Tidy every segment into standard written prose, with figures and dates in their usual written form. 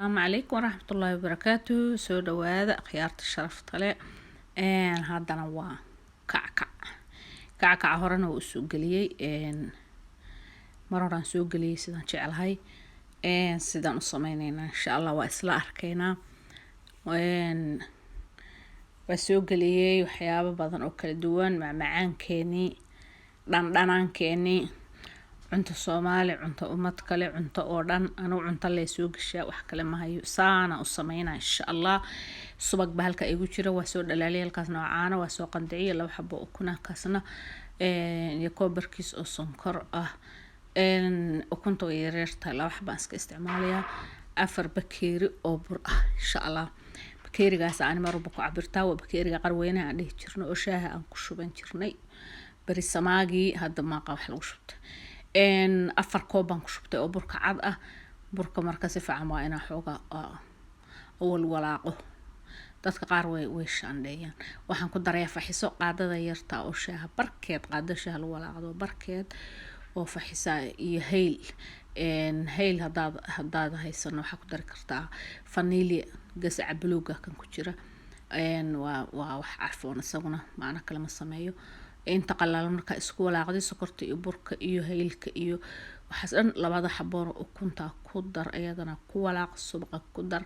السلام عليكم ورحمة الله وبركاته. سو دواada khiyaarta sharafta leh haddana waa kackaca horena waa usoo geliyey mar horaan soo geliyey sidaan jecelahay sidaan u sameynayna insha Allah waa isla arkaynaa waa soo geliyey waxyaabo badan oo kala duwan macmacaankeeni dhandhanaankeeni cunto Soomaali cunto ummad kale cunto oo dhan anu cunto la soo gashaa wax kale ma hayo saana u sameynaa insha Allah subag bahalka igu jira waa soo dhalaalay halkaas noocaana waa soo qandiciye laba xabo ukuna kaasna iyo koobarkiis oo sonkor ah ukunta yaryarta laba xabo iska isticmaalaya afar bakeeri oo bur ah insha Allah bakeerigaas aan mar walba ku cabirtaa waa bakeeriga qarweynaha aan dhihi jirno oo shaaha aan ku shuban jirnay bari samaagi hadda ma qaba wax lagu shubto afar koob baan ku shubtay oo burka cad ah burka marka si fiican waa inaa xooga walaaqo dadka qaar way shaandheeyaan waxaan ku darayaa faxiso qaadada yarta oo shaaha barkeed qaada shaaha lagu walaaqdo barkeed oo faxisa iyo hayl hadaad haysan waxa ku dari kartaa vanilya gasac buluuga kan ku jira waa wax carfoon isaguna macna kale ma sameeyo inta qalaal marka isku walaaqday sokorta iyo burka iyo haylka iyo waxaas dhan labada xaboon ukunta ku dar ayadana ku walaaq subaqa ku dar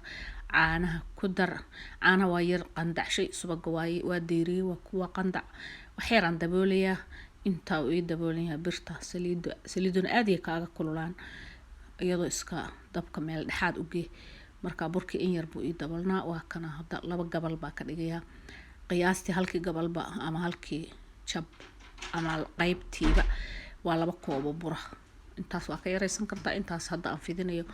caanaha ku dar caana waa yar qandacshay subaga waa deeriye waa kuwa qandac waxyaraan daboolaya inta uu daboolaya birta saliiduna aad iyo kaaga kululaan iyadoo iska dabka meel dhexaad u gee marka burkii in yar buu daboolnaa waa kana hadda laba gabal baa ka dhigaya qiyaastii halkii gabalba ama halkii jab ama qaybtiiba waa laba koob oo bura intaas waa ka yareysan kartaa intaas hadda aan fidinayo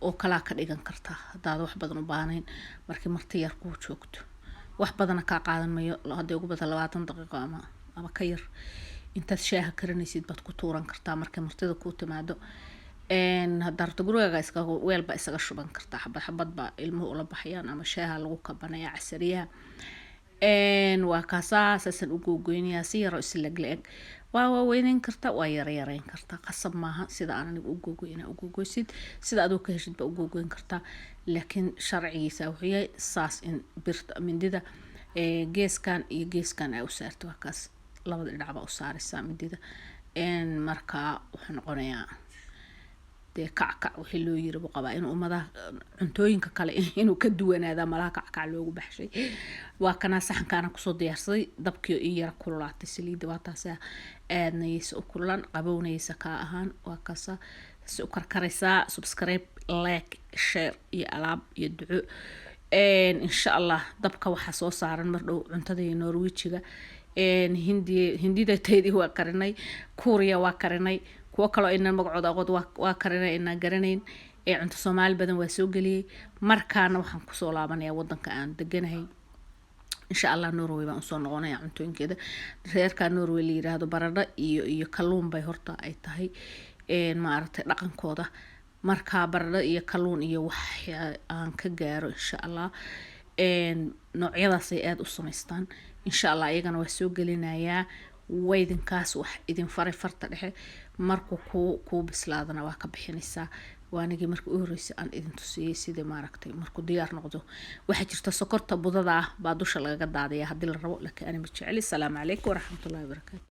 oo kala ka dhigan kartaa hadaad wax badan u baahnayn markii marti yar ku joogto wax badan ka qaadan mayo hadii ugu badan 20 daqiiqo ama ka yar intaad shaaha karinaysid baad ku tuuran kartaa markii martida ku timaado hadarta guriga iska weelba isaga shuban kartaa xabad ba ilmuhu ula baxayaan ama shaaha lagu kabanaya casariyaha waa kaasaasan u googoynaya si yar oo isleeg waa weynin kartaa waa yareyn kartaa qasab maaha sida aan anigu u googoyna u googoysid sida aad ka heshid ba u googoyn kartaa laakiin sharcigiisa wuxuu yahay saas in birta mindida geeskan iyo geeskan ay u saarto kaas labada dhinac ba u saaraysaa mindida marka wuxuu noqonayaa kackac wixii loo yiri buu qabaa inuu umada cuntooyinka kale inuu ka duwanaada malaha kackac loogu baxshay waa kana saxankaana ku soo diyaarsaday dabkii iyo yar kululaatay saliid waa taas aadnaysa u kulan qabownaysa ka ahaan waa kaasa si u karkaraysaa subscribe like share iyo alaab iyo duco insha Allah dabka waxa soo saaran mar dhow cuntada Norwegiga hindida teedii waa karinay Korea waa karinay kuwa kale inaan magacooda aqoon waa karinay inaan garanayn cunto Soomaali badan waa soo galiyay markaana waxaan ku soo laabanayaa wadanka aan deganahay insha Allah Norway baan soo noqonayaa cuntooyinkeeda reerka Norway la yiraahdo baradho iyo kalluun bay horta ay tahay ma aragtay dhaqankooda marka baradho iyo kalluun iyo wax aan ka gaaro insha Allah noocyadaas ay aad u sameystaan insha Allah iyagana waa soo gelinayaa weydinkaas wax idin farta dhexe markuu ku bislaadana waa ka bixinaysaa waanigi markii u horeysay aan idin tusiyay sida maaragtay markuu diyaar noqdo waxa jirta sokorta budada baa dusha laga daadaya hadii la rabo laakiin ani ma jeceli. Assalaamu calaykum waraxmatullaahi wabarakaatuh.